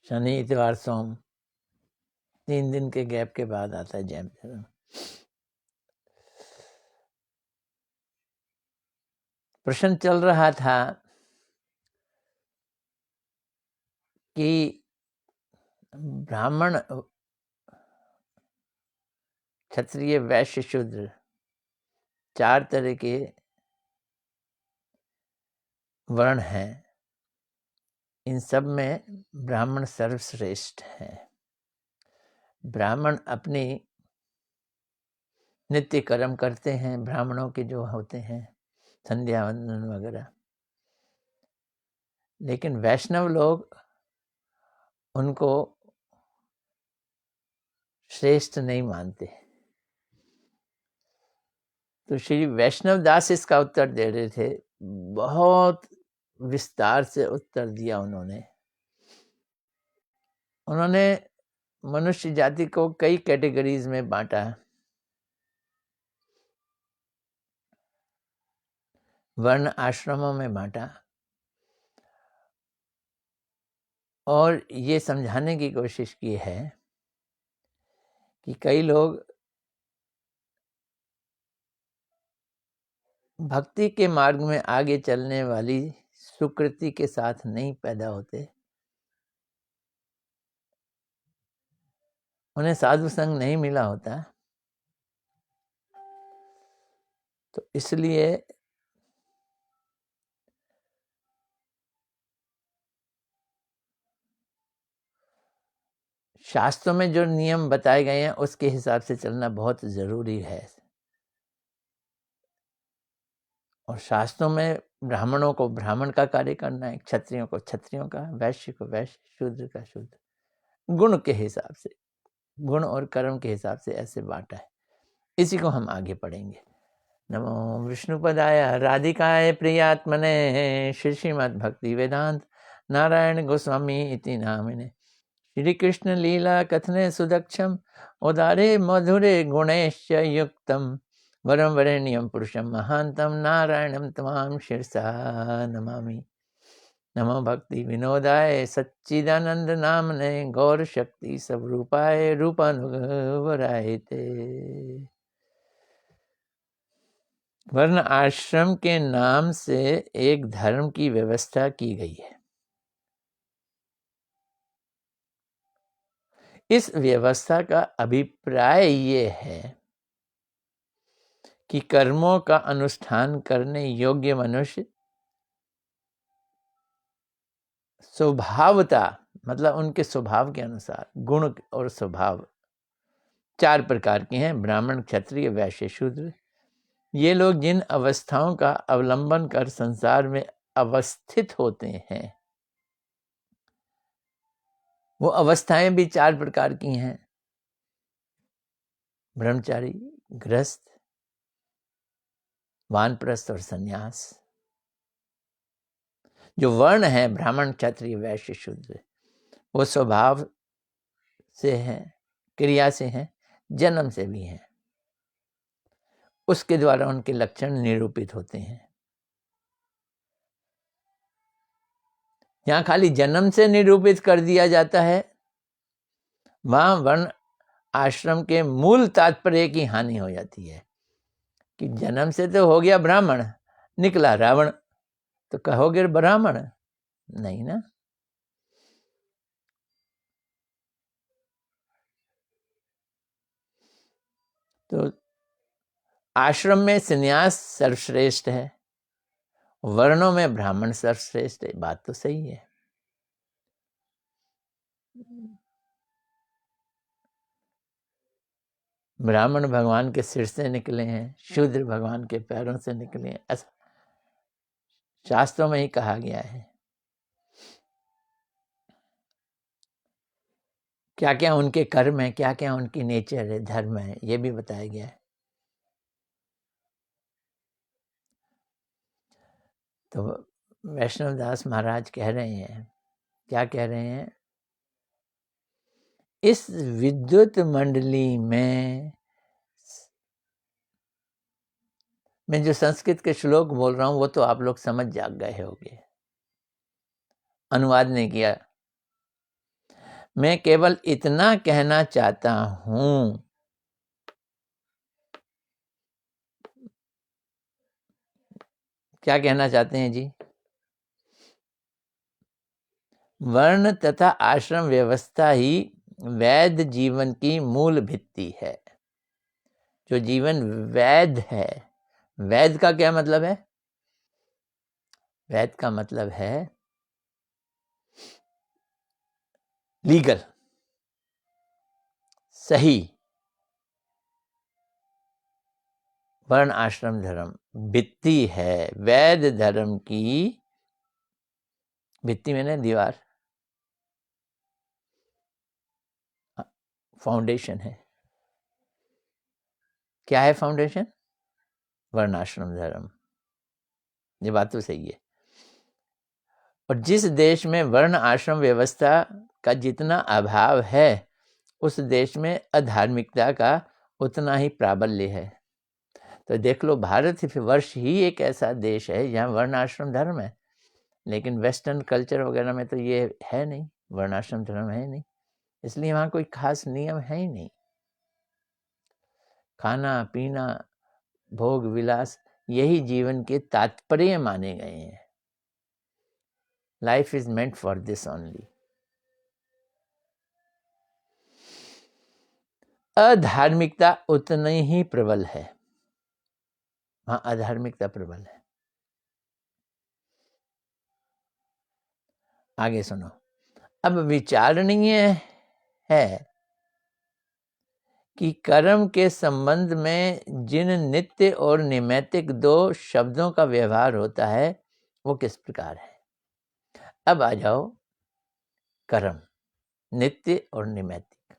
शनि इतवार सोम 3 दिन के गैप के बाद आता है जैन धर्म। प्रश्न चल रहा था कि ब्राह्मण, क्षत्रिय, वैश्य, शूद्र 4 तरह के वर्ण हैं। इन सब में ब्राह्मण सर्वश्रेष्ठ है। ब्राह्मण अपनी नित्य कर्म करते हैं, ब्राह्मणों के जो होते हैं संध्या वंदन वगैरह। लेकिन वैष्णव लोग उनको श्रेष्ठ नहीं मानते। तो श्री वैष्णव दास इसका उत्तर दे रहे थे। बहुत विस्तार से उत्तर दिया उन्होंने मनुष्य जाति को कई कैटेगरीज में बांटा। वर्ण आश्रमों में बांटा और ये समझाने की कोशिश की है कि कई लोग भक्ति के मार्ग में आगे चलने वाली सुकृति के साथ नहीं पैदा होते, उन्हें साधु संग नहीं मिला होता। तो इसलिए शास्त्रों में जो नियम बताए गए हैं उसके हिसाब से चलना बहुत जरूरी है। और शास्त्रों में ब्राह्मणों को ब्राह्मण का कार्य करना है, क्षत्रियों को क्षत्रियों का, वैश्य को वैश्य, शूद्र का शूद्र, गुण के हिसाब से, गुण और कर्म के हिसाब से ऐसे बांटा है। इसी को हम आगे पढ़ेंगे। नमो विष्णुपदाय राधिकाय प्रियात्मने श्रीमद् भक्ति वेदांत नारायण गोस्वामी इति नामिने श्री कृष्ण लीला कथने सुदक्षम उदारे मधुरे गुणैश्च युक्तम वरम वरेण्यम पुरुषम महांतम नारायणम तमाम शिरसा नमामि। नमो भक्ति विनोदाय सच्चिदानंद नामने गौर शक्ति स्वरूपाय रूपानुगराय ते। वर्ण आश्रम के नाम से एक धर्म की व्यवस्था की गई है। इस व्यवस्था का अभिप्राय ये है कि कर्मों का अनुष्ठान करने योग्य मनुष्य स्वभावता, मतलब उनके स्वभाव के अनुसार, गुण और स्वभाव 4 प्रकार के हैं, ब्राह्मण, क्षत्रिय, वैश्य, शूद्र। ये लोग जिन अवस्थाओं का अवलंबन कर संसार में अवस्थित होते हैं, वो अवस्थाएं भी 4 प्रकार की हैं, ब्रह्मचारी, गृहस्थ, वानप्रस्थ और सन्यास। जो वर्ण है ब्राह्मण, क्षत्रिय, वैश्य, शूद्र, वो स्वभाव से हैं, क्रिया से हैं, जन्म से भी हैं। उसके द्वारा उनके लक्षण निरूपित होते हैं। यहाँ खाली जन्म से निरूपित कर दिया जाता है, वहां वर्ण आश्रम के मूल तात्पर्य की हानि हो जाती है कि जन्म से तो हो गया ब्राह्मण, निकला रावण, तो कहोगे ब्राह्मण नहीं ना। तो आश्रम में संन्यास सर्वश्रेष्ठ है, वर्णों में ब्राह्मण सर्वश्रेष्ठ है। बात तो सही है। ब्राह्मण भगवान के सिर से निकले हैं, शूद्र भगवान के पैरों से निकले हैं, ऐसा शास्त्रों में ही कहा गया है। क्या क्या उनके कर्म है, क्या क्या उनकी नेचर है, धर्म है, ये भी बताया गया है। तो वैष्णव दास महाराज कह रहे हैं, क्या कह रहे हैं, इस विद्युत मंडली में मैं जो संस्कृत के श्लोक बोल रहा हूं वो तो आप लोग समझ जाग गए होंगे, अनुवाद नहीं किया। मैं केवल इतना कहना चाहता हूं, क्या कहना चाहते हैं जी? वर्ण तथा आश्रम व्यवस्था ही वैध जीवन की मूल भित्ति है। जो जीवन वैध है, वैध का क्या मतलब है? वैध का मतलब है लीगल, सही। वर्ण आश्रम धर्म भित्ति है, वैध धर्म की भित्ति मैंने दीवार, फाउंडेशन है। क्या है फाउंडेशन? वर्ण आश्रम धर्म। ये बात तो सही है। और जिस देश में वर्ण आश्रम व्यवस्था का जितना अभाव है, उस देश में अधार्मिकता का उतना ही प्राबल्य है। तो देख लो, भारत वर्ष ही एक ऐसा देश है जहाँ वर्ण आश्रम धर्म है, लेकिन वेस्टर्न कल्चर वगैरह में तो ये है नहीं, वर्णाश्रम धर्म है नहीं, इसलिए वहाँ कोई खास नियम है ही नहीं। खाना पीना, भोग विलास, यही जीवन के तात्पर्य माने गए हैं। Life is meant for this only. अधार्मिकता उतनी ही प्रबल है, वहां अधार्मिकता प्रबल है। आगे सुनो। अब विचारणीय है कि कर्म के संबंध में जिन नित्य और निमित्तिक दो शब्दों का व्यवहार होता है वो किस प्रकार है। अब आ जाओ कर्म, नित्य और निमित्तिक।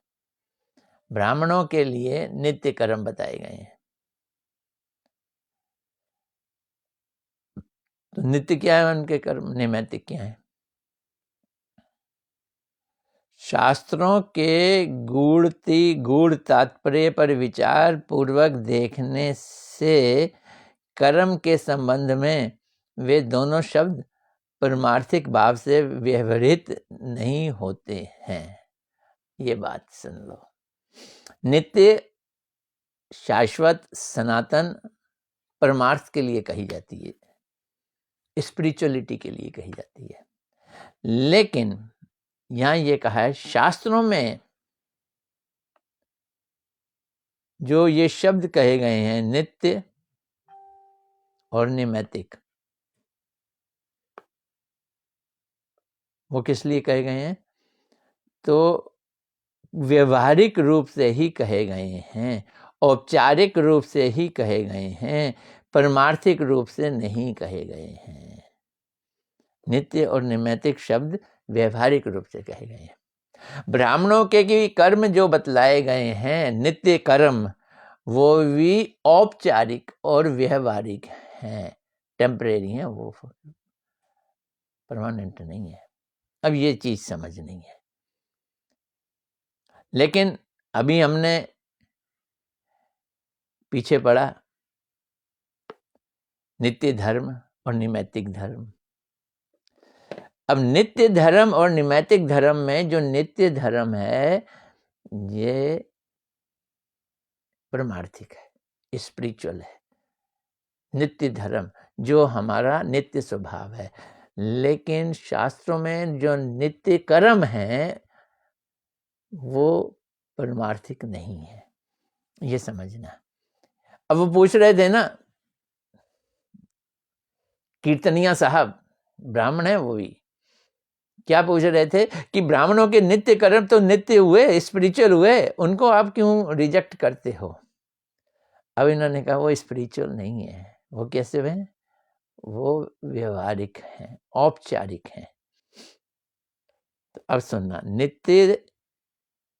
ब्राह्मणों के लिए नित्य कर्म बताए गए हैं। तो नित्य क्या है उनके कर्म, निमित्तिक क्या है? शास्त्रों के गूढ़ तात्पर्य पर विचार पूर्वक देखने से कर्म के संबंध में वे दोनों शब्द परमार्थिक भाव से व्यवहृत नहीं होते हैं। ये बात सुन लो। नित्य, शाश्वत, सनातन परमार्थ के लिए कही जाती है, स्पिरिचुअलिटी के लिए कही जाती है। लेकिन यहां ये कहा है शास्त्रों में जो ये शब्द कहे गए हैं नित्य और निमित्तिक, वो किस लिए कहे गए हैं? तो व्यवहारिक रूप से ही कहे गए हैं, औपचारिक रूप से ही कहे गए हैं, परमार्थिक रूप से नहीं कहे गए हैं। नित्य और निमित्तिक शब्द व्यवहारिक रूप से कहे गए हैं। ब्राह्मणों के भी कर्म जो बतलाए गए हैं नित्य कर्म, वो भी औपचारिक और व्यवहारिक हैं, टेम्परेरी हैं, वो परमानेंट नहीं है। अब ये चीज समझनी है। लेकिन अभी हमने पीछे पड़ा नित्य धर्म और निमित्तिक धर्म। अब नित्य धर्म और निमित्तिक धर्म में जो नित्य धर्म है ये परमार्थिक है, स्पिरिचुअल है। नित्य धर्म जो हमारा नित्य स्वभाव है। लेकिन शास्त्रों में जो नित्य कर्म है वो परमार्थिक नहीं है, ये समझना। अब वो पूछ रहे थे ना, कीर्तनिया साहब ब्राह्मण है, वो भी क्या पूछ रहे थे कि ब्राह्मणों के नित्य कर्म तो नित्य हुए, स्पिरिचुअल हुए, उनको आप क्यों रिजेक्ट करते हो? अब इन्होंने कहा वो स्पिरिचुअल नहीं है। वो कैसे हुए? वो व्यवहारिक हैं, औपचारिक हैं। तो अब सुनना, नित्य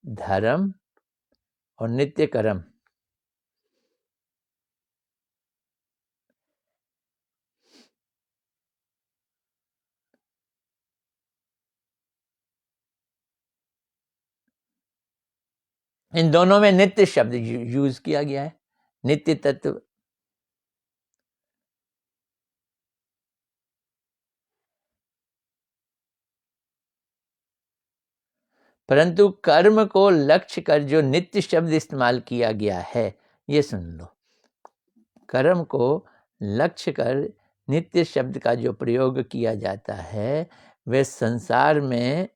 धर्म और नित्य कर्म, इन दोनों में नित्य शब्द यूज किया गया है। नित्य तत्व परंतु कर्म को लक्ष्य कर जो नित्य शब्द इस्तेमाल किया गया है, ये सुन लो, कर्म को लक्ष्य कर नित्य शब्द का जो प्रयोग किया जाता है वह संसार में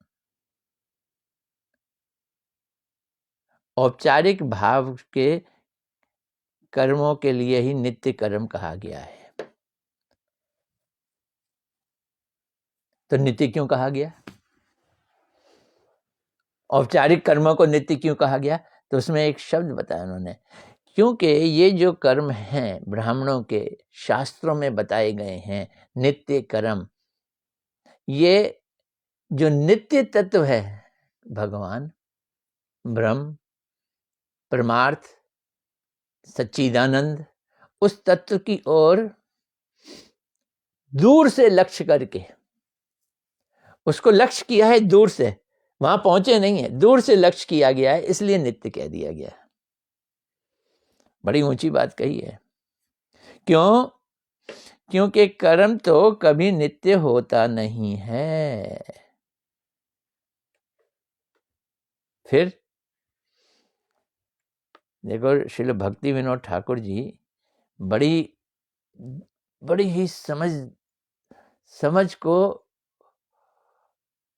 औपचारिक भाव के कर्मों के लिए ही नित्य कर्म कहा गया है। तो नित्य क्यों कहा गया? औपचारिक कर्मों को नित्य क्यों कहा गया? तो उसमें एक शब्द बताया उन्होंने, क्योंकि ये जो कर्म हैं ब्राह्मणों के शास्त्रों में बताए गए हैं नित्य कर्म, ये जो नित्य तत्व है भगवान, ब्रह्म, परमार्थ, सच्चिदानंद, उस तत्व की ओर दूर से लक्ष्य करके, उसको लक्ष्य किया है दूर से, वहां पहुंचे नहीं है, दूर से लक्ष्य किया गया है, इसलिए नित्य कह दिया गया। बड़ी ऊंची बात कही है। क्यों? क्योंकि कर्म तो कभी नित्य होता नहीं है। फिर देखो, श्रील भक्ति विनोद ठाकुर जी बड़ी ही समझ को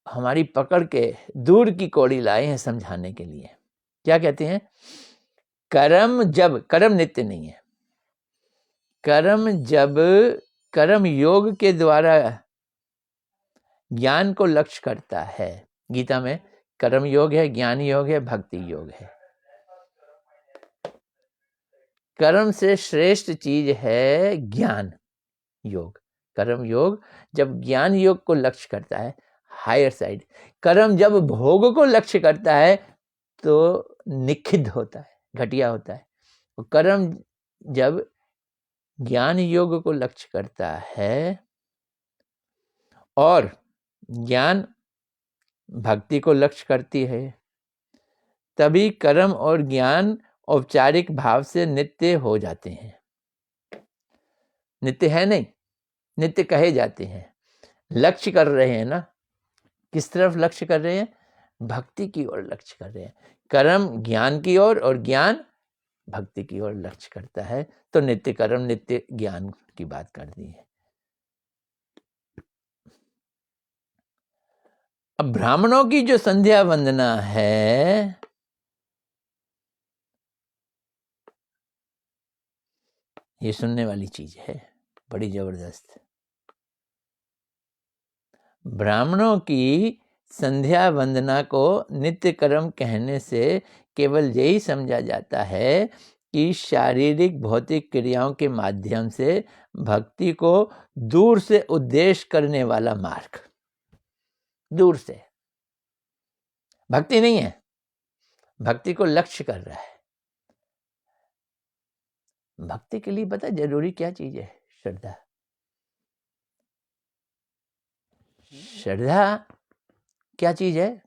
हमारी पकड़ के दूर की कौड़ी लाए हैं समझाने के लिए। क्या कहते हैं? कर्म नित्य नहीं है। जब कर्म योग के द्वारा ज्ञान को लक्ष्य करता है, गीता में कर्म योग है, ज्ञान योग है, भक्ति योग है। कर्म से श्रेष्ठ चीज है ज्ञान योग। कर्म योग जब ज्ञान योग को लक्ष्य करता है, हायर साइड, कर्म जब भोग को लक्ष्य करता है तो निखिद्ध होता है, घटिया होता है। कर्म जब ज्ञान योग को लक्ष्य करता है और ज्ञान भक्ति को लक्ष्य करती है, तभी कर्म और ज्ञान औपचारिक भाव से नित्य हो जाते हैं। नित्य है नहीं, नित्य कहे जाते हैं। लक्ष्य कर रहे हैं ना, किस तरफ लक्ष्य कर रहे हैं? भक्ति की ओर लक्ष्य कर रहे हैं। कर्म ज्ञान की ओर और ज्ञान भक्ति की ओर लक्ष्य करता है, तो नित्य कर्म नित्य ज्ञान की बात कर दी है। अब ब्राह्मणों की जो संध्या वंदना है, ये सुनने वाली चीज है, बड़ी जबरदस्त। ब्राह्मणों की संध्या वंदना को नित्य कर्म कहने से केवल यही समझा जाता है कि शारीरिक भौतिक क्रियाओं के माध्यम से भक्ति को दूर से उद्देश्य करने वाला मार्ग। दूर से भक्ति नहीं है, भक्ति को लक्ष्य कर रहा है। भक्ति के लिए पता जरूरी क्या चीज है? श्रद्धा। श्रद्धा क्या चीज है?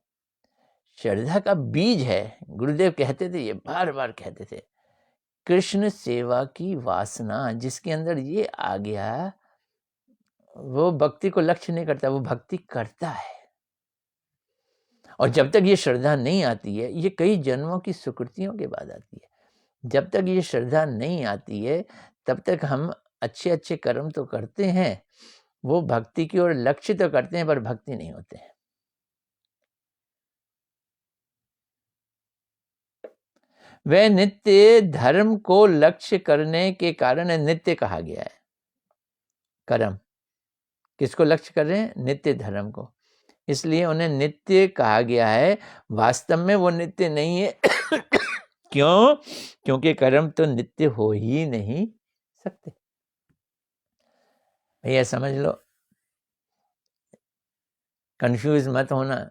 श्रद्धा का बीज है। गुरुदेव कहते थे, ये बार बार कहते थे, कृष्ण सेवा की वासना जिसके अंदर ये आ गया, वो भक्ति को लक्ष्य नहीं करता, वो भक्ति करता है। और जब तक ये श्रद्धा नहीं आती है, ये कई जन्मों की सुकृतियों के बाद आती है, जब तक ये श्रद्धा नहीं आती है तब तक हम अच्छे अच्छे कर्म तो करते हैं, वो भक्ति की ओर लक्ष्य तो करते हैं, पर भक्ति नहीं होते हैं। वह नित्य धर्म को लक्ष्य करने के कारण नित्य कहा गया है। कर्म किसको लक्ष्य कर रहे हैं? नित्य धर्म को, इसलिए उन्हें नित्य कहा गया है। वास्तव में वो नित्य नहीं है। क्यों? क्योंकि कर्म तो नित्य हो ही नहीं सकते। भैया समझ लो, कंफ्यूज मत होना।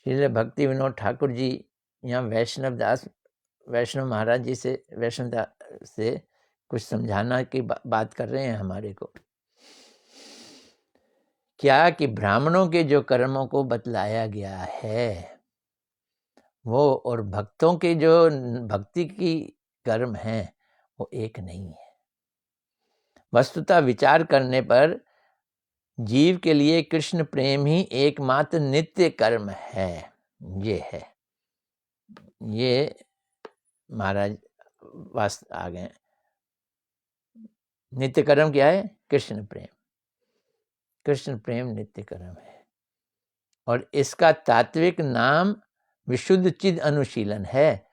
श्री भक्ति विनोद ठाकुर जी यहाँ वैष्णव महाराज जी से, वैष्णव से कुछ समझाना की बात कर रहे हैं हमारे को। क्या कि ब्राह्मणों के जो कर्मों को बतलाया गया है वो और भक्तों के जो भक्ति की कर्म हैं वो एक नहीं है। वस्तुतः विचार करने पर जीव के लिए कृष्ण प्रेम ही एकमात्र नित्य कर्म है। ये है, ये महाराज वास्तव आ गए। नित्य कर्म क्या है? कृष्ण प्रेम। कृष्ण प्रेम नित्य कर्म है और इसका तात्विक नाम विशुद्ध चिद अनुशीलन है।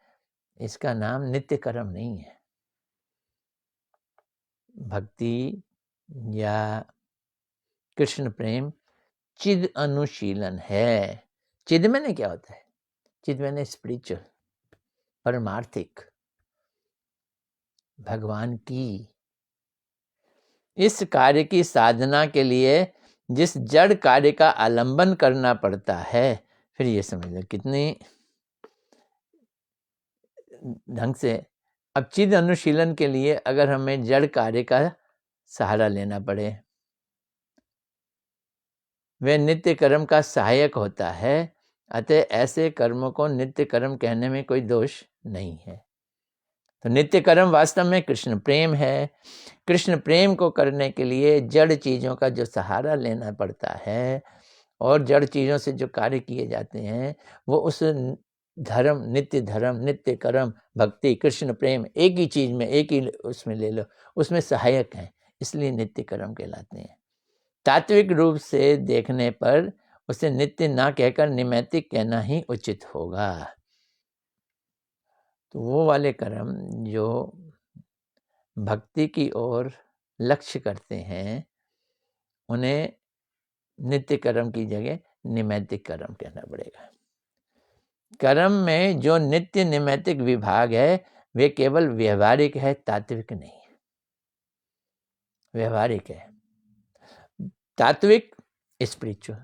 इसका नाम नित्य कर्म नहीं है। भक्ति या कृष्ण प्रेम चिद अनुशीलन है। चिद मैंने क्या होता है? चिद मैंने स्पिरिचुअल, परमार्थिक, भगवान की। इस कार्य की साधना के लिए जिस जड़ कार्य का आलंबन करना पड़ता है, फिर ये समझ लो कितनी ढंग से। अब चिद अनुशीलन के लिए अगर हमें जड़ कार्य का सहारा लेना पड़े, वह नित्य कर्म का सहायक होता है। अतः ऐसे कर्मों को नित्य कर्म कहने में कोई दोष नहीं है। तो नित्य कर्म वास्तव में कृष्ण प्रेम है। कृष्ण प्रेम को करने के लिए जड़ चीजों का जो सहारा लेना पड़ता है और जड़ चीजों से जो कार्य किए जाते हैं, वो उस धर्म, नित्य कर्म, भक्ति, कृष्ण प्रेम एक ही चीज में, एक ही उसमें ले लो, उसमें सहायक हैं, इसलिए नित्य कर्म कहलाते हैं। तात्विक रूप से देखने पर उसे नित्य ना कहकर निमित्तिक कहना ही उचित होगा। तो वो वाले कर्म जो भक्ति की ओर लक्ष्य करते हैं, उन्हें नित्य कर्म की जगह निमित्तिक कर्म कहना पड़ेगा। कर्म में जो नित्य निमित्तिक विभाग है, वे केवल व्यवहारिक है, तात्विक नहीं। व्यवहारिक है। तात्विक स्पिरिचुअल,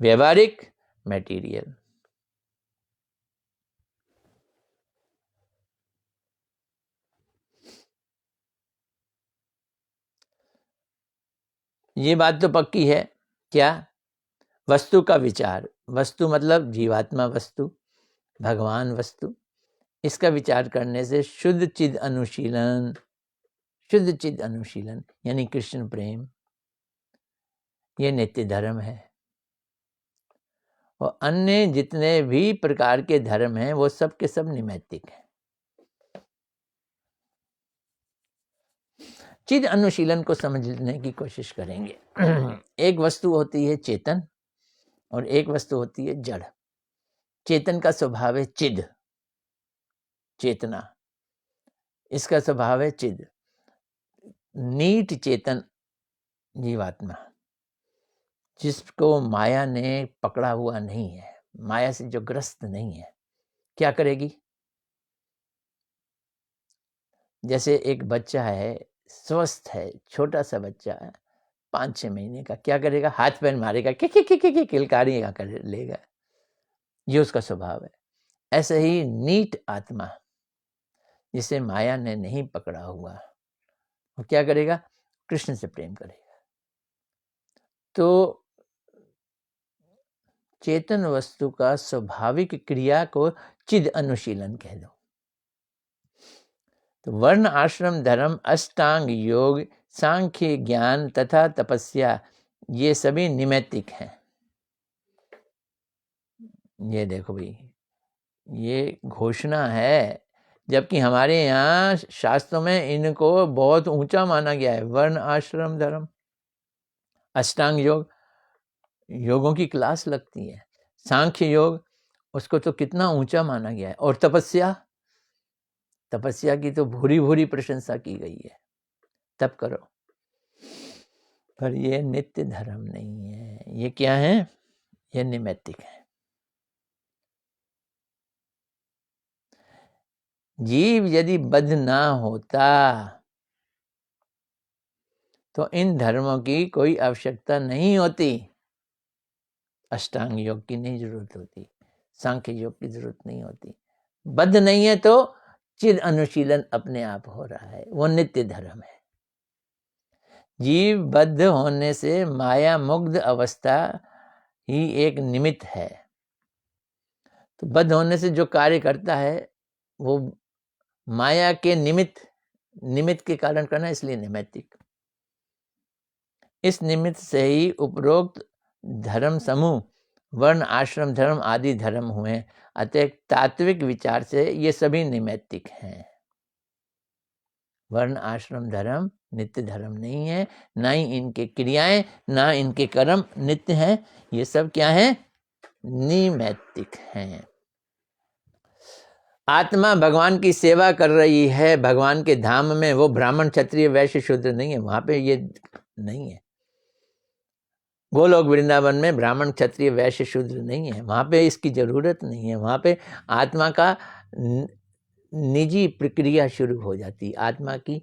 व्यवहारिक मटेरियल। ये बात तो पक्की है। क्या? वस्तु का विचार। वस्तु मतलब जीवात्मा वस्तु, भगवान वस्तु। इसका विचार करने से शुद्ध चिद अनुशीलन, शुद्ध चिद अनुशीलन यानी कृष्ण प्रेम, ये नित्य धर्म है। और अन्य जितने भी प्रकार के धर्म हैं, वो सब के सब निमित्तिक हैं। चिद अनुशीलन को समझने की कोशिश करेंगे। एक वस्तु होती है चेतन और एक वस्तु होती है जड़। चेतन का स्वभाव है चिद, चेतना, इसका स्वभाव है चिद। नीट चेतन जीवात्मा, जिसको माया ने पकड़ा हुआ नहीं है, माया से जो ग्रस्त नहीं है, क्या करेगी? जैसे एक बच्चा है, स्वस्थ है, छोटा सा बच्चा है, 5-6 महीने का, क्या करेगा? हाथ पैर मारेगा, किलकारियां कर लेगा। ये उसका स्वभाव है। ऐसे ही नीट आत्मा, जिसे माया ने नहीं पकड़ा हुआ, वो क्या करेगा? कृष्ण से प्रेम करेगा। तो चेतन वस्तु का स्वाभाविक क्रिया को चिद अनुशीलन कह दो। तो वर्ण, आश्रम, धर्म, अष्टांग योग, सांख्य, ज्ञान तथा तपस्या, ये सभी निमित्तिक हैं। ये देखो भाई, ये घोषणा है, जबकि हमारे यहाँ शास्त्रों में इनको बहुत ऊंचा माना गया है। वर्ण, आश्रम, धर्म, अष्टांग योग, योगों की क्लास लगती है। सांख्य योग, उसको तो कितना ऊंचा माना गया है। और तपस्या, तपस्या की तो भूरी भूरी प्रशंसा की गई है, तप करो। पर ये नित्य धर्म नहीं है। ये क्या है? ये निमित्तिक है। जीव यदि बद्ध ना होता तो इन धर्मों की कोई आवश्यकता नहीं होती। अष्टांग योग की नहीं जरूरत होती, सांख्य योग की जरूरत नहीं होती। बद्ध नहीं है तो चिद अनुशीलन अपने आप हो रहा है, वो नित्य धर्म है। जीव बद्ध होने से माया मुग्ध अवस्था ही एक निमित्त है। तो बद्ध होने से जो कार्य करता है वो माया के निमित्त के कारण करना, इसलिए निमित्तिक। इस निमित्त से ही उपरोक्त धर्म समूह वर्ण आश्रम धर्म आदि धर्म हुए। अतः तात्विक विचार से ये सभी नैमित्तिक हैं। वर्ण आश्रम धर्म नित्य धर्म नहीं है, ना ही इनके क्रियाएं ना इनके कर्म नित्य हैं। ये सब क्या है? नैमित्तिक हैं। आत्मा भगवान की सेवा कर रही है भगवान के धाम में, वो ब्राह्मण क्षत्रिय वैश्य शूद्र नहीं है, वहां पे ये नहीं है। गोलोक वृंदावन में ब्राह्मण क्षत्रिय वैश्य शूद्र नहीं है, वहां पे इसकी जरूरत नहीं है। वहां पे आत्मा का निजी प्रक्रिया शुरू हो जाती है, आत्मा की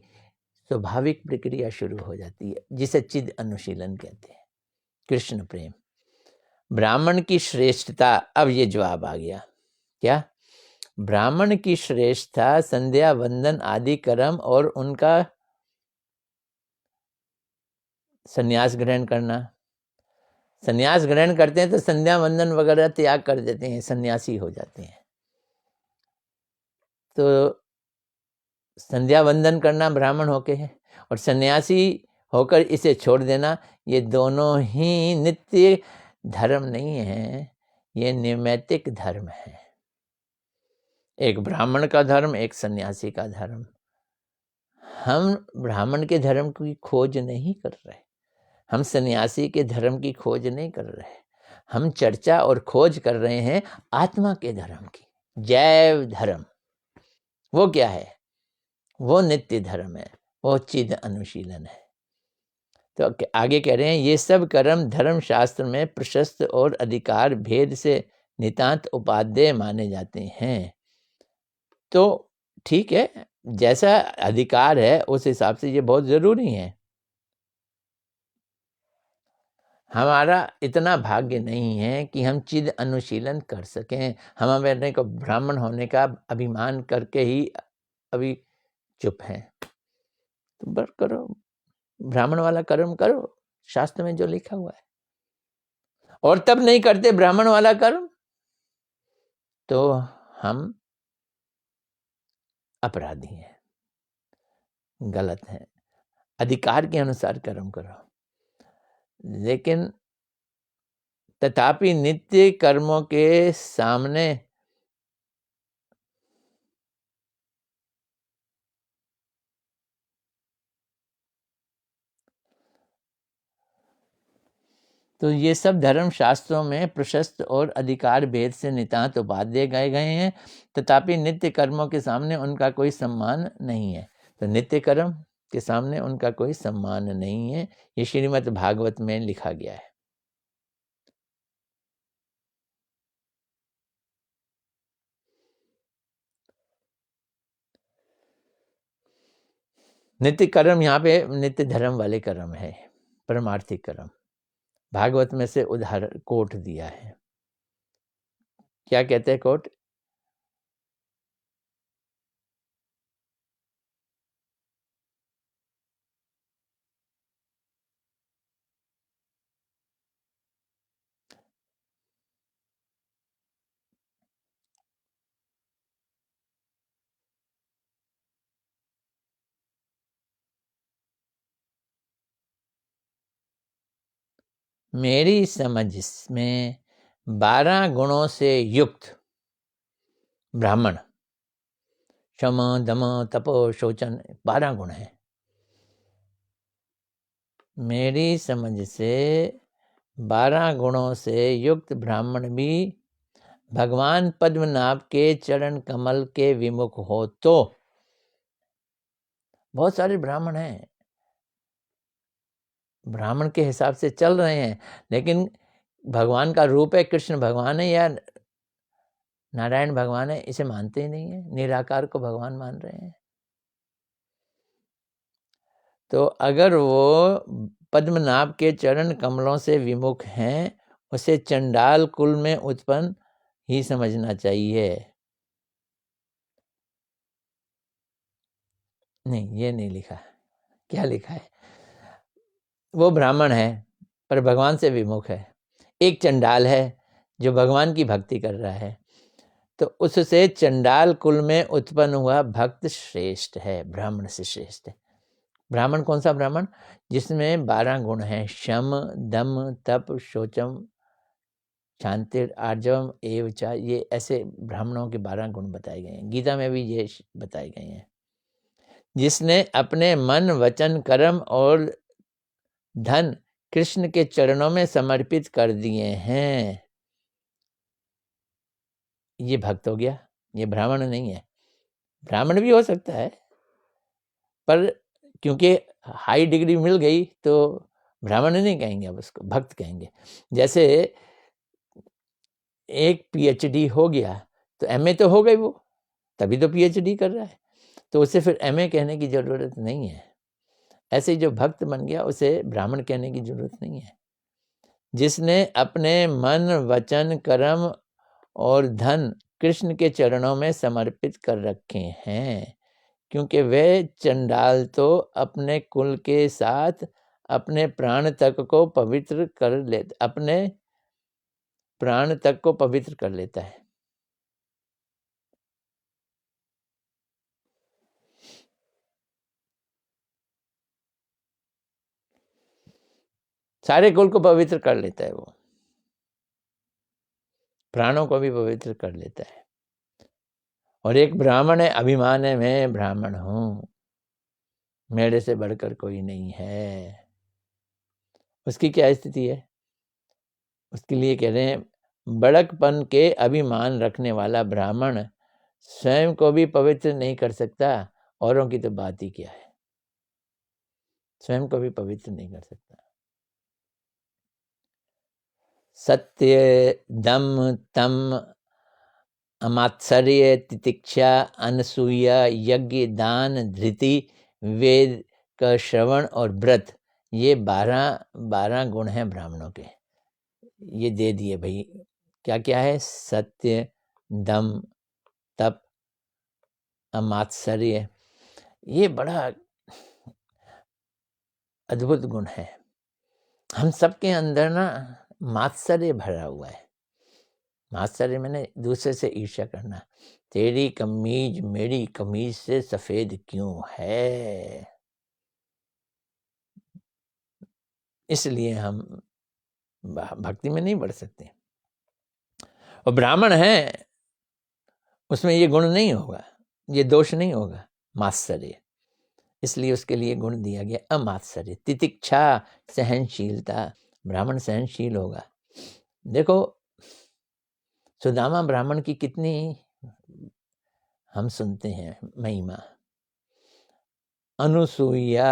स्वाभाविक प्रक्रिया शुरू हो जाती है, जिसे चिद अनुशीलन कहते हैं, कृष्ण प्रेम। ब्राह्मण की श्रेष्ठता, अब ये जवाब आ गया, क्या? ब्राह्मण की श्रेष्ठता संध्या वंदन आदि कर्म और उनका संन्यास ग्रहण करना। संन्यास ग्रहण करते हैं तो संध्या वंदन वगैरह त्याग कर देते हैं, सन्यासी हो जाते हैं। तो संध्या वंदन करना ब्राह्मण होके है, और सन्यासी होकर इसे छोड़ देना, ये दोनों ही नित्य धर्म नहीं है, ये नैमित्तिक धर्म है। एक ब्राह्मण का धर्म, एक सन्यासी का धर्म। हम ब्राह्मण के धर्म की खोज नहीं कर रहे, हम सन्यासी के धर्म की खोज नहीं कर रहे, हम चर्चा और खोज कर रहे हैं आत्मा के धर्म की, जैव धर्म। वो क्या है? वो नित्य धर्म है, वो चिद अनुशीलन है। तो आगे कह रहे हैं, ये सब कर्म धर्म शास्त्र में प्रशस्त और अधिकार भेद से नितांत उपादेय माने जाते हैं। तो ठीक है, जैसा अधिकार है उस हिसाब से ये बहुत जरूरी है। हमारा इतना भाग्य नहीं है कि हम चिद अनुशीलन कर सकें। हम अपने को ब्राह्मण होने का अभिमान करके ही अभी चुप हैं। तो बस करो, ब्राह्मण वाला कर्म करो, शास्त्र में जो लिखा हुआ है। और तब नहीं करते ब्राह्मण वाला कर्म तो हम अपराधी हैं, गलत हैं। अधिकार के अनुसार कर्म करो, लेकिन तथापि नित्य कर्मों के सामने तो ये सब धर्म शास्त्रों में प्रशस्त और अधिकार भेद से नितांत उपादेय गए हैं, तथापि नित्य कर्मों के सामने उनका कोई सम्मान नहीं है। तो नित्य कर्म के सामने उनका कोई सम्मान नहीं है, ये श्रीमद् भागवत में लिखा गया है। नित्य कर्म यहाँ पे नित्य धर्म वाले कर्म है, परमार्थिक कर्म। भागवत में से उदाहरण कोट दिया है। क्या कहते हैं कोट? मेरी समझ में 12 गुणों से युक्त ब्राह्मण, क्षम दम तपो शोचन, 12 गुण है। मेरी समझ से 12 गुणों से युक्त ब्राह्मण भी भगवान पद्मनाभ के चरण कमल के विमुख हो तो, बहुत सारे ब्राह्मण हैं, ब्राह्मण के हिसाब से चल रहे हैं, लेकिन भगवान का रूप है, कृष्ण भगवान है या नारायण भगवान है, इसे मानते ही नहीं है, निराकार को भगवान मान रहे हैं। तो अगर वो पद्मनाभ के चरण कमलों से विमुख हैं, उसे चंडाल कुल में उत्पन्न ही समझना चाहिए। नहीं, ये नहीं लिखा। क्या लिखा है? वो ब्राह्मण है पर भगवान से विमुख है, एक चंडाल है जो भगवान की भक्ति कर रहा है, तो उससे चंडाल कुल में उत्पन्न हुआ भक्त श्रेष्ठ है, ब्राह्मण से श्रेष्ठ है। ब्राह्मण कौन सा ब्राह्मण? जिसमें 12 गुण हैं, शम दम तप शौचम शांतिर आर्जवम एव च, ये ऐसे ब्राह्मणों के 12 गुण बताए गए हैं, गीता में भी ये बताए गए हैं। जिसने अपने मन वचन कर्म और धन कृष्ण के चरणों में समर्पित कर दिए हैं, ये भक्त हो गया, ये ब्राह्मण नहीं है। ब्राह्मण भी हो सकता है, पर क्योंकि हाई डिग्री मिल गई तो ब्राह्मण नहीं कहेंगे, अब उसको भक्त कहेंगे। जैसे एक पीएचडी हो गया तो एमए तो हो गई वो, तभी तो पीएचडी कर रहा है, तो उसे फिर एमए कहने की जरूरत नहीं है। ऐसे जो भक्त बन गया उसे ब्राह्मण कहने की जरूरत नहीं है। जिसने अपने मन वचन कर्म और धन कृष्ण के चरणों में समर्पित कर रखे हैं, क्योंकि वे चंडाल तो अपने कुल के साथ अपने प्राण तक को पवित्र कर लेता, अपने प्राण तक को पवित्र कर लेता है। सारे कुल को पवित्र कर लेता है, वो प्राणों को भी पवित्र कर लेता है। और एक ब्राह्मण है, अभिमान है मैं ब्राह्मण हूं, मेरे से बढ़कर कोई नहीं है, उसकी क्या स्थिति है? उसके लिए कह रहे हैं, बड़कपन के अभिमान रखने वाला ब्राह्मण स्वयं को भी पवित्र नहीं कर सकता, औरों की तो बात ही क्या है, स्वयं को भी पवित्र नहीं कर सकता। सत्य दम तम अमात्सर्य तितिक्षा अनसूया यज्ञ दान धृति वेद का श्रवण और व्रत, ये 12 गुण हैं ब्राह्मणों के, ये दे दिए भाई। क्या क्या है? सत्य दम तप अमात्सर्य, ये बड़ा अद्भुत गुण है। हम सबके अंदर ना मात्सर्य भरा हुआ है। मात्सर्य मैंने दूसरे से ईर्ष्या करना, तेरी कमीज मेरी कमीज से सफेद क्यों है, इसलिए हम भक्ति में नहीं बढ़ सकते। और ब्राह्मण है उसमें ये गुण नहीं होगा, ये दोष नहीं होगा, मात्सर्य, इसलिए उसके लिए गुण दिया गया अमात्सर्य। तितिक्षा सहनशीलता, ब्राह्मण सहनशील होगा। देखो सुदामा ब्राह्मण की कितनी हम सुनते हैं महिमा। अनुसूया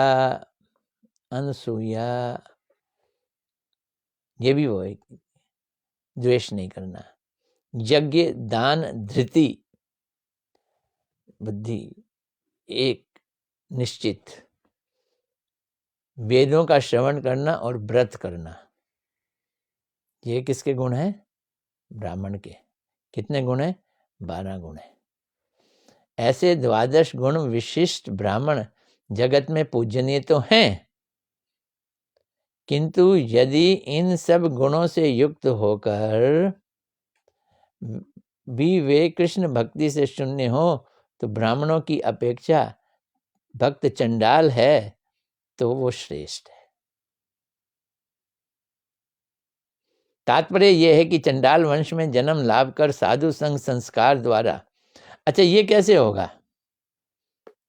ये भी वो है, द्वेष नहीं करना। यज्ञ दान धृति, बुद्धि एक निश्चित, वेदों का श्रवण करना और व्रत करना, ये किसके गुण हैं? ब्राह्मण के। कितने गुण हैं? 12 गुण हैं। ऐसे 12 गुण विशिष्ट ब्राह्मण जगत में पूजनीय तो हैं, किंतु यदि इन सब गुणों से युक्त होकर भी वे कृष्ण भक्ति से शून्य हो तो ब्राह्मणों की अपेक्षा भक्त चंडाल है तो वो श्रेष्ठ है। तात्पर्य यह है कि चंडाल वंश में जन्म लाभ कर साधु संग संस्कार द्वारा, अच्छा ये कैसे होगा?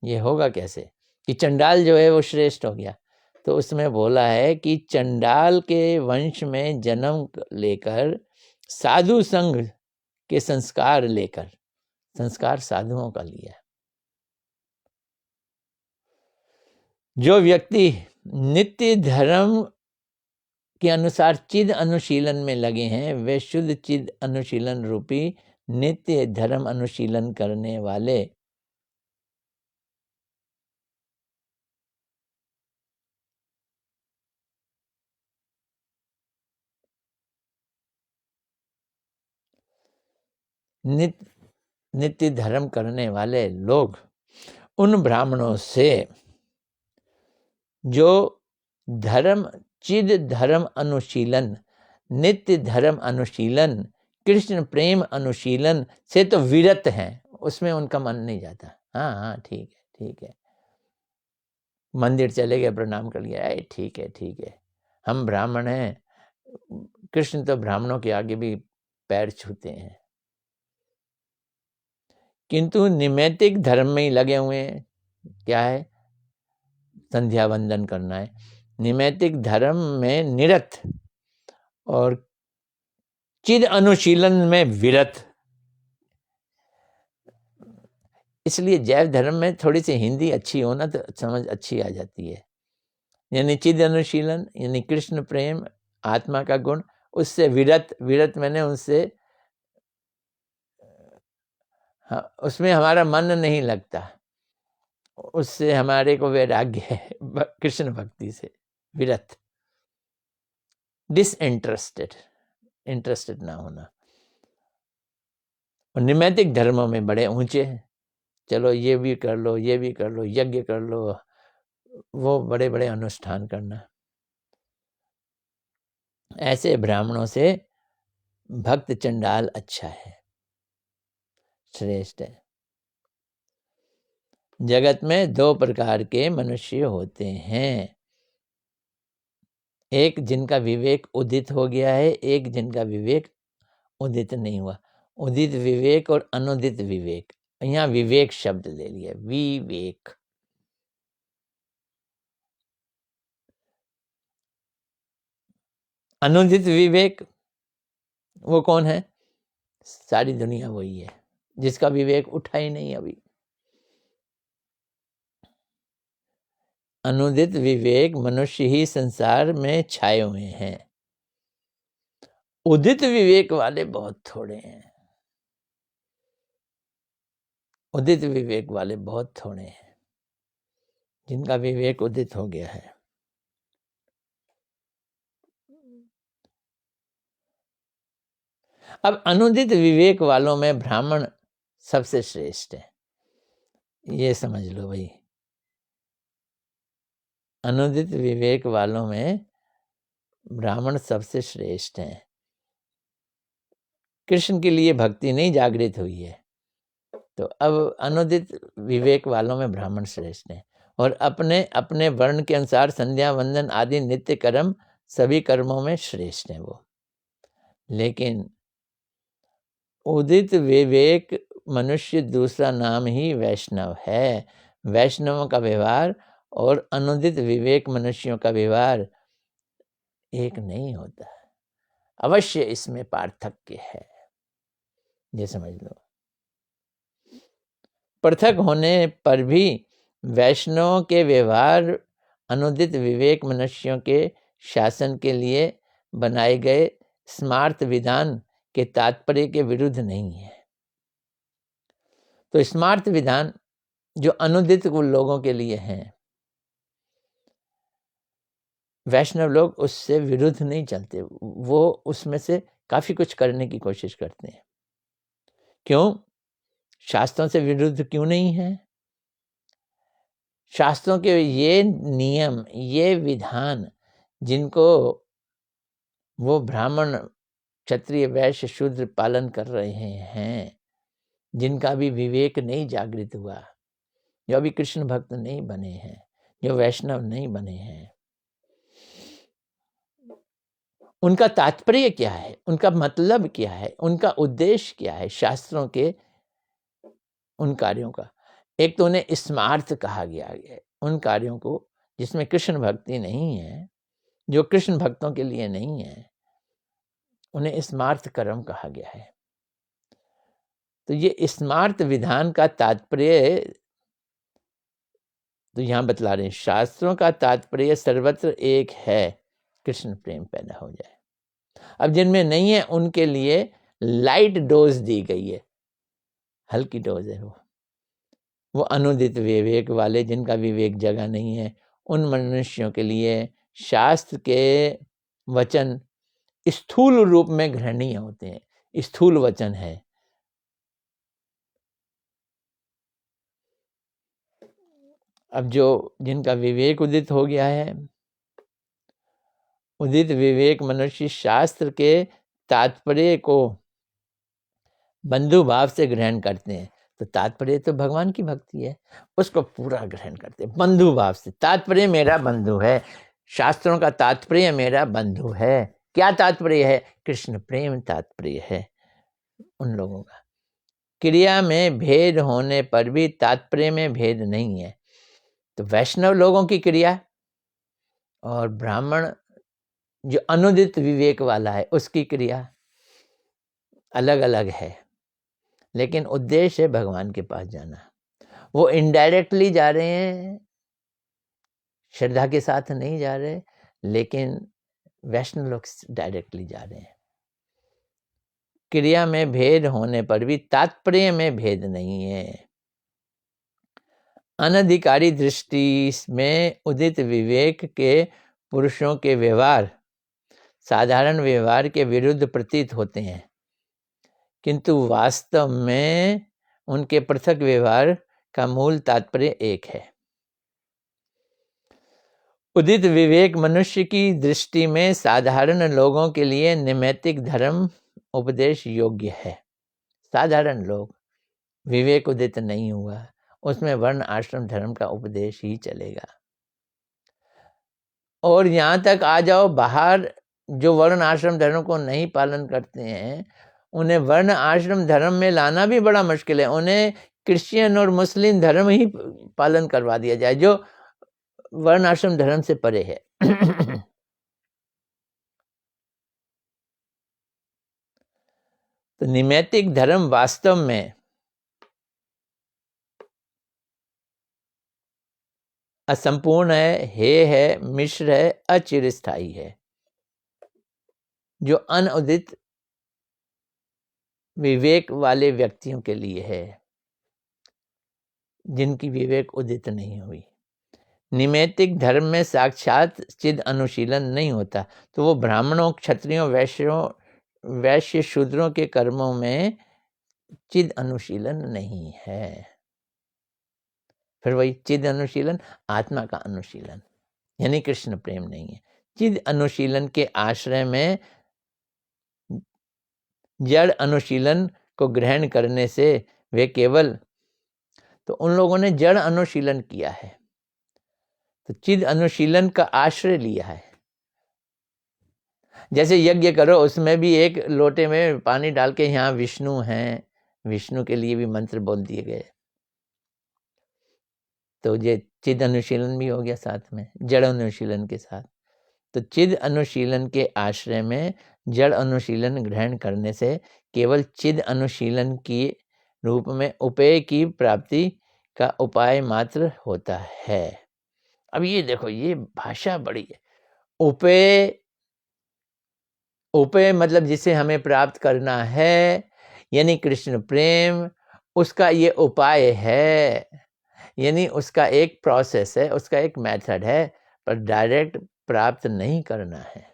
ये होगा कैसे कि चंडाल जो है वो श्रेष्ठ हो गया? तो उसमें बोला है कि चंडाल के वंश में जन्म लेकर साधु संग के संस्कार लेकर, संस्कार साधुओं का लिया। जो व्यक्ति नित्य धर्म के अनुसार चिद अनुशीलन में लगे हैं, वे शुद्ध चिद अनुशीलन रूपी नित्य धर्म अनुशीलन करने वाले नित्य धर्म करने वाले लोग उन ब्राह्मणों से जो धर्म चिद धर्म अनुशीलन, नित्य धर्म अनुशीलन, कृष्ण प्रेम अनुशीलन से तो विरत हैं, उसमें उनका मन नहीं जाता। हाँ हाँ ठीक है मंदिर चले गए, प्रणाम कर लिया, ठीक है ठीक है, हम ब्राह्मण हैं। कृष्ण तो ब्राह्मणों के आगे भी पैर छूते हैं, किंतु निमित्तिक धर्म में ही लगे हुए हैं। क्या है? संध्या वंदन करना है। निमित्तिक धर्म में निरत और चिद अनुशीलन में विरत। इसलिए जैव धर्म में थोड़ी सी हिंदी अच्छी हो ना तो समझ अच्छी आ जाती है। यानी चिद अनुशीलन यानी कृष्ण प्रेम, आत्मा का गुण, उससे विरत। विरत मैंने उनसे, हाँ, उसमें हमारा मन नहीं लगता, उससे हमारे को वैराग्य है। कृष्ण भक्ति से विरत, डिसइंटरेस्टेड, इंटरेस्टेड ना होना। और निमित्तिक धर्मों में बड़े ऊंचे हैं, चलो ये भी कर लो, ये भी कर लो, यज्ञ कर लो, वो बड़े बड़े अनुष्ठान करना। ऐसे ब्राह्मणों से भक्त चंडाल अच्छा है, श्रेष्ठ है। जगत में दो प्रकार के मनुष्य होते हैं, एक जिनका विवेक उदित हो गया है, एक जिनका विवेक उदित नहीं हुआ। उदित विवेक और अनुदित विवेक, यहाँ विवेक शब्द ले लिया, विवेक। अनुदित विवेक वो कौन है? सारी दुनिया वही है जिसका विवेक उठा ही नहीं अभी। अनुदित विवेक मनुष्य ही संसार में छाए हुए हैं, उदित विवेक वाले बहुत थोड़े हैं। उदित विवेक वाले बहुत थोड़े हैं, जिनका विवेक उदित हो गया है। अब अनुदित विवेक वालों में ब्राह्मण सबसे श्रेष्ठ है, ये समझ लो भाई। अनुदित विवेक वालों में ब्राह्मण सबसे श्रेष्ठ हैं। कृष्ण के लिए भक्ति नहीं जागृत हुई है, तो अब अनुदित विवेक वालों में ब्राह्मण श्रेष्ठ हैं। और अपने अपने वर्ण के अनुसार संध्या वंदन आदि नित्य कर्म सभी कर्मों में श्रेष्ठ हैं वो। लेकिन उदित विवेक मनुष्य दूसरा नाम ही वैष्णव है। वैष्णवों का व्यवहार और अनुदित विवेक मनुष्यों का व्यवहार एक नहीं होता, अवश्य इसमें पार्थक्य है, ये समझ लो। पृथक होने पर भी वैष्णवों के व्यवहार अनुदित विवेक मनुष्यों के शासन के लिए बनाए गए स्मार्त विधान के तात्पर्य के विरुद्ध नहीं है। तो स्मार्त विधान जो अनुदित लोगों के लिए हैं, वैष्णव लोग उससे विरुद्ध नहीं चलते, वो उसमें से काफी कुछ करने की कोशिश करते हैं। क्यों? शास्त्रों से विरुद्ध क्यों नहीं है? शास्त्रों के ये नियम, ये विधान जिनको वो ब्राह्मण क्षत्रिय वैश्य शूद्र पालन कर रहे हैं, जिनका भी विवेक नहीं जागृत हुआ, जो अभी कृष्ण भक्त नहीं बने हैं, जो वैष्णव नहीं बने हैं, उनका तात्पर्य क्या है, उनका मतलब क्या है, उनका उद्देश्य क्या है शास्त्रों के उन कार्यों का। एक तो उन्हें स्मार्थ कहा गया है, उन कार्यों को जिसमें कृष्ण भक्ति नहीं है, जो कृष्ण भक्तों के लिए नहीं है, उन्हें स्मार्थ कर्म कहा गया है। तो ये स्मार्थ विधान का तात्पर्य तो यहां बतला रहे हैं, शास्त्रों का तात्पर्य सर्वत्र एक है, कृष्ण प्रेम पैदा हो जाए। अब जिनमें नहीं है उनके लिए लाइट डोज दी गई है, हल्की डोज है वो अनुदित विवेक वाले, जिनका विवेक जगा नहीं है, उन मनुष्यों के लिए शास्त्र के वचन स्थूल रूप में ग्रहणीय होते हैं, स्थूल वचन है। अब जो जिनका विवेक उदित हो गया है, उदित विवेक मनुष्य शास्त्र के तात्पर्य को बंधु भाव से ग्रहण करते हैं। तो तात्पर्य तो भगवान की भक्ति है, उसको पूरा ग्रहण करते बंधु भाव से। तात्पर्य मेरा बंधु है, शास्त्रों का तात्पर्य मेरा बंधु है। क्या तात्पर्य है? कृष्ण प्रेम तात्पर्य है उन लोगों का। क्रिया में भेद होने पर भी तात्पर्य में भेद नहीं है। तो वैष्णव लोगों की क्रिया और ब्राह्मण जो अनुदित विवेक वाला है उसकी क्रिया अलग अलग है, लेकिन उद्देश्य है भगवान के पास जाना। वो इनडायरेक्टली जा रहे हैं, श्रद्धा के साथ नहीं जा रहे, लेकिन वैष्णव लोग डायरेक्टली जा रहे हैं। क्रिया में भेद होने पर भी तात्पर्य में भेद नहीं है। अनधिकारी दृष्टि में उदित विवेक के पुरुषों के व्यवहार साधारण व्यवहार के विरुद्ध प्रतीत होते हैं, किंतु वास्तव में उनके पृथक व्यवहार का मूल तात्पर्य एक है। उदित विवेक मनुष्य की दृष्टि में साधारण लोगों के लिए नैमित्तिक धर्म उपदेश योग्य है। साधारण लोग, विवेक उदित नहीं हुआ, उसमें वर्ण आश्रम धर्म का उपदेश ही चलेगा। और यहाँ तक आ जाओ, बाहर जो वर्ण आश्रम धर्म को नहीं पालन करते हैं, उन्हें वर्ण आश्रम धर्म में लाना भी बड़ा मुश्किल है। उन्हें क्रिश्चियन और मुस्लिम धर्म ही पालन करवा दिया जाए जो वर्ण आश्रम धर्म से परे है। तो नैमित्तिक धर्म वास्तव में असंपूर्ण है, मिश्र है, अचिरस्थायी है, जो अनउदित विवेक वाले व्यक्तियों के लिए है, जिनकी विवेक उदित नहीं हुई। नैमित्तिक धर्म में साक्षात चिद अनुशीलन नहीं होता, तो वो ब्राह्मणों, क्षत्रियों, वैश्य शूद्रों के कर्मों में चिद अनुशीलन नहीं है। फिर वही चिद अनुशीलन, आत्मा का अनुशीलन, यानी कृष्ण प्रेम नहीं है। चिद अनुशीलन के आश्रय में जड़ अनुशीलन को ग्रहण करने से वे केवल, तो उन लोगों ने जड़ अनुशीलन किया है, तो चिद अनुशीलन का आश्रय लिया है। जैसे यज्ञ करो, उसमें भी एक लोटे में पानी डाल के यहाँ विष्णु हैं, विष्णु के लिए भी मंत्र बोल दिए गए, तो ये चिद अनुशीलन भी हो गया साथ में जड़ अनुशीलन के साथ। तो चिद अनुशीलन के आश्रय में जड़ अनुशीलन ग्रहण करने से केवल चिद अनुशीलन की रूप में उपेय की प्राप्ति का उपाय मात्र होता है। अब ये देखो, ये भाषा बड़ी है। उपेय मतलब जिसे हमें प्राप्त करना है, यानी कृष्ण प्रेम, उसका ये उपाय है, यानी उसका एक प्रोसेस है, उसका एक मेथड है, पर डायरेक्ट प्राप्त नहीं करना है।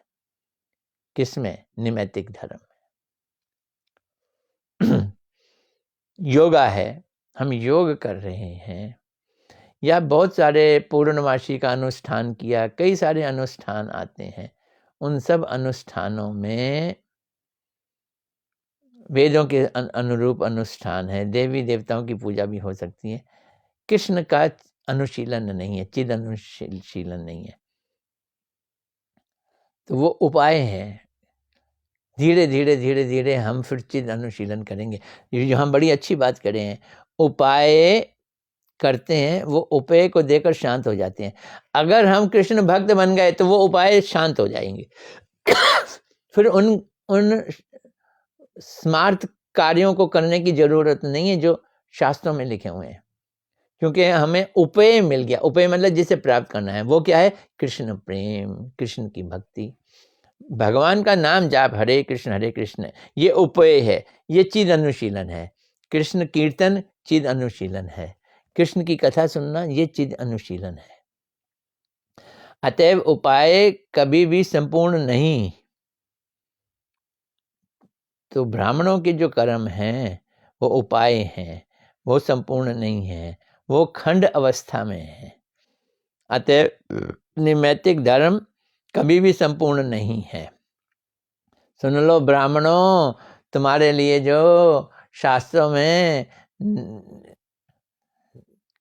किसमें? नैमित्तिक धर्म में। योगा है, हम योग कर रहे हैं, या बहुत सारे पूर्णमासी का अनुष्ठान किया, कई सारे अनुष्ठान आते हैं, उन सब अनुष्ठानों में वेदों के अनुरूप अनुष्ठान है, देवी देवताओं की पूजा भी हो सकती है, कृष्ण का अनुशीलन नहीं है, चिद अनुशीलन नहीं है। तो वो उपाय है, धीरे धीरे धीरे धीरे हम फिर चिद अनुशीलन करेंगे। ये जो हम बड़ी अच्छी बात करें हैं, उपाय करते हैं, वो उपाय को देकर शांत हो जाते हैं। अगर हम कृष्ण भक्त बन गए तो वो उपाय शांत हो जाएंगे। फिर उन स्मार्ट कार्यों को करने की जरूरत नहीं है जो शास्त्रों में लिखे हुए हैं, क्योंकि हमें उपाय मिल गया। उपाय मतलब जिसे प्राप्त करना है, वो क्या है? कृष्ण प्रेम, कृष्ण की भक्ति, भगवान का नाम जाप, हरे कृष्ण, ये उपाय है, ये चिद अनुशीलन है। कृष्ण कीर्तन चिद अनुशीलन है, कृष्ण की कथा सुनना ये चिद अनुशीलन है। अतएव उपाय कभी भी संपूर्ण नहीं। तो ब्राह्मणों के जो कर्म हैं वो उपाय हैं, वो संपूर्ण नहीं है, वो खंड अवस्था में है। अतएव नैमित्तिक धर्म कभी भी संपूर्ण नहीं है। सुन लो ब्राह्मणों, तुम्हारे लिए जो शास्त्रों में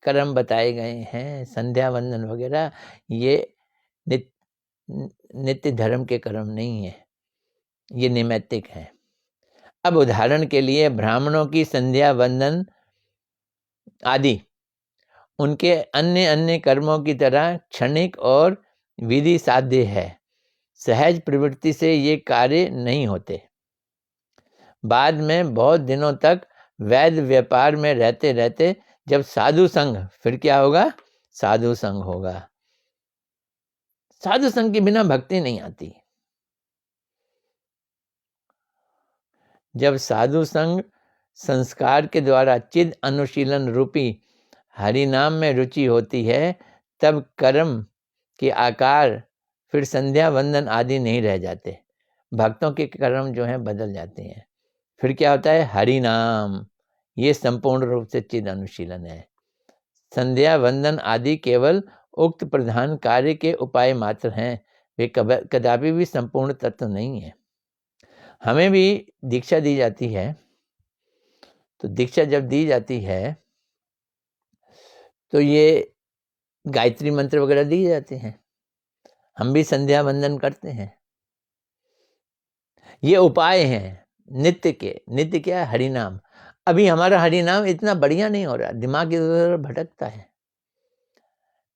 कर्म बताए गए हैं, संध्या वंदन वगैरह, ये नित्य धर्म के कर्म नहीं है, ये नैमित्तिक है। अब उदाहरण के लिए ब्राह्मणों की संध्या वंदन आदि उनके अन्य अन्य कर्मों की तरह क्षणिक और विधि साध्य है। सहज प्रवृत्ति से ये कार्य नहीं होते। बाद में बहुत दिनों तक वैध व्यापार में रहते रहते जब साधु संग, फिर क्या होगा? साधु संग होगा। साधु संग के बिना भक्ति नहीं आती। जब साधु संग संस्कार के द्वारा चिद अनुशीलन रूपी हरि नाम में रुचि होती है, तब कर्म के आकार फिर संध्या वंदन आदि नहीं रह जाते। भक्तों के कर्म जो हैं बदल जाते हैं। फिर क्या होता है? हरि नाम। ये संपूर्ण रूप से चिद अनुशीलन है। संध्या वंदन आदि केवल उक्त प्रधान कार्य के उपाय मात्र हैं, वे कदापि भी संपूर्ण तत्व नहीं है। हमें भी दीक्षा दी जाती है, तो दीक्षा जब दी जाती है तो ये गायत्री मंत्र वगैरह दिए जाते हैं, हम भी संध्या वंदन करते हैं। ये उपाय हैं नित्य के। नित्य क्या है? हरि नाम। अभी हमारा हरि नाम इतना बढ़िया नहीं हो रहा, दिमाग इधर भटकता है,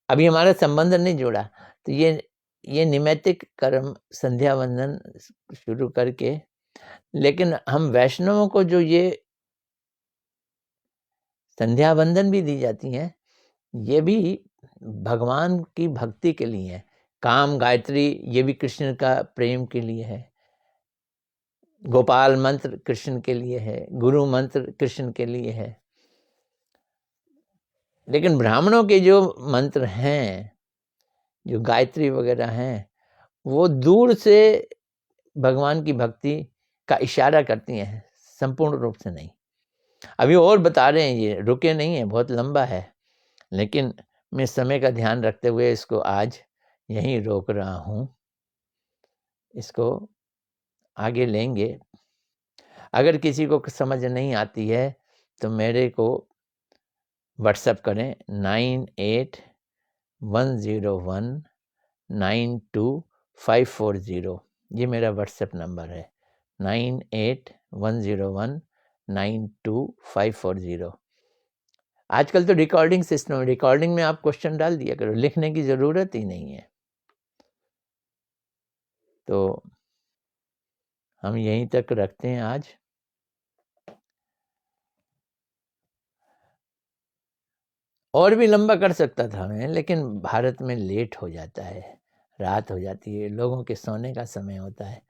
अभी हमारा संबंध नहीं जुड़ा। तो ये नैमित्तिक कर्म संध्या वंदन शुरू करके, लेकिन हम वैष्णवों को जो ये संध्या वंदन भी दी जाती है, ये भी भगवान की भक्ति के लिए है। काम गायत्री ये भी कृष्ण का प्रेम के लिए है, गोपाल मंत्र कृष्ण के लिए है, गुरु मंत्र कृष्ण के लिए है। लेकिन ब्राह्मणों के जो मंत्र हैं, जो गायत्री वगैरह हैं, वो दूर से भगवान की भक्ति का इशारा करती हैं, संपूर्ण रूप से नहीं। अभी और बता रहे हैं, ये रुके नहीं है, बहुत लंबा है, लेकिन मैं समय का ध्यान रखते हुए इसको आज यहीं रोक रहा हूँ। इसको आगे लेंगे। अगर किसी को समझ नहीं आती है तो मेरे को व्हाट्सएप करें 9810192540। ये मेरा व्हाट्सएप नंबर है 9810192540। आजकल तो रिकॉर्डिंग सिस्टम, रिकॉर्डिंग में आप क्वेश्चन डाल दिया करो, लिखने की ज़रूरत ही नहीं है। तो हम यहीं तक रखते हैं आज। और भी लंबा कर सकता था मैं, लेकिन भारत में लेट हो जाता है, रात हो जाती है, लोगों के सोने का समय होता है,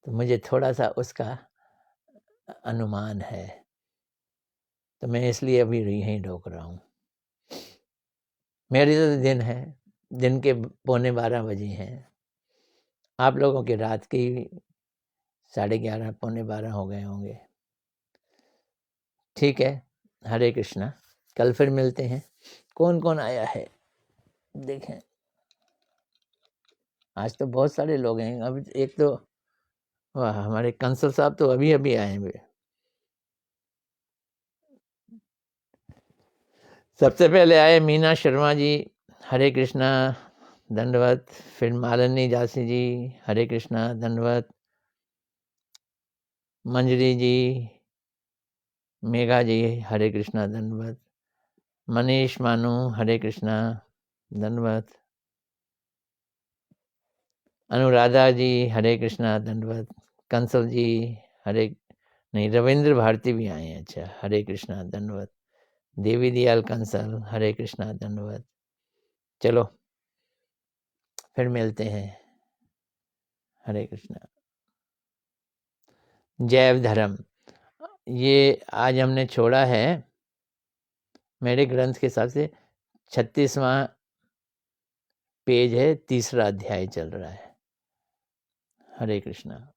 तो मुझे थोड़ा सा उसका अनुमान है, तो मैं इसलिए अभी यहीं रोक रहा हूँ। मेरी तो दिन है, दिन के 11:15 बजे हैं, आप लोगों के रात के 11:30 11:45 हो गए होंगे। ठीक है, हरे कृष्णा। कल फिर मिलते हैं। कौन कौन आया है देखें। आज तो बहुत सारे लोग हैं। अभी एक तो वाह, हमारे कंसल साहब तो अभी अभी आए हैं। सबसे पहले आए मीना शर्मा जी, हरे कृष्णा, दंडवत। फिर मालिनी जासी जी, हरे कृष्णा, दंडवत। मंजरी जी, मेघा जी, हरे कृष्णा, दंडवत। मनीष मानू, हरे कृष्णा, दंडवत। अनुराधा जी, हरे कृष्णा, दंडवत। कंसल जी, हरे नहीं, रविंद्र भारती भी आए हैं। अच्छा, हरे कृष्णा, दंडवत। देवी दयाल कंसल, हरे कृष्णा, दंडवत। चलो फिर मिलते हैं। हरे कृष्णा। जैव धर्म, ये आज हमने छोड़ा है मेरे ग्रंथ के हिसाब से 36वां पेज है, 3रा अध्याय चल रहा है। हरे कृष्णा।